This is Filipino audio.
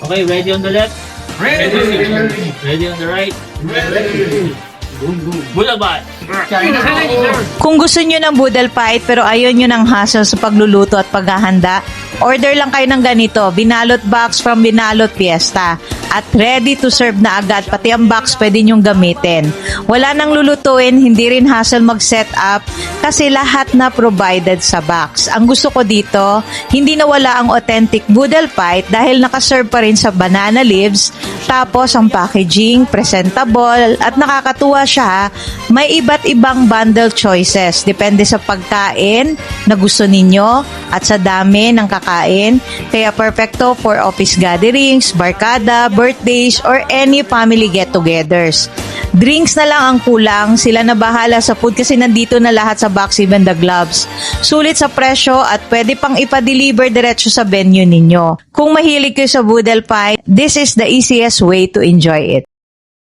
Okay, ready on the left? Ready. Ready on the right? Ready. Budal Fight! Kung gusto nyo ng Boodle Fight pero ayaw nyo ng hassle sa pagluluto at paghahanda, order lang kayo ng ganito, binalot box from Binalot Fiesta. At ready to serve na agad, pati ang box pwede nyong gamitin. Wala nang lulutuin, hindi rin hassle mag-set up kasi lahat na provided sa box. Ang gusto ko dito, hindi nawala ang authentic Boodle Fight dahil nakaserve pa rin sa banana leaves, tapos ang packaging, presentable, at nakakatuwa siya, may iba't ibang bundle choices. Depende sa pagkain na gusto ninyo at sa dami ng kakain. Kaya perfecto for office gatherings, barkada, birthdays, or any family get-togethers. Drinks na lang ang kulang, sila na bahala sa food kasi nandito na lahat sa box, even the gloves. Sulit sa presyo at pwede pang ipa-deliver diretso sa venue ninyo. Kung mahilig kayo sa Boodle Fight, this is the easiest way to enjoy it.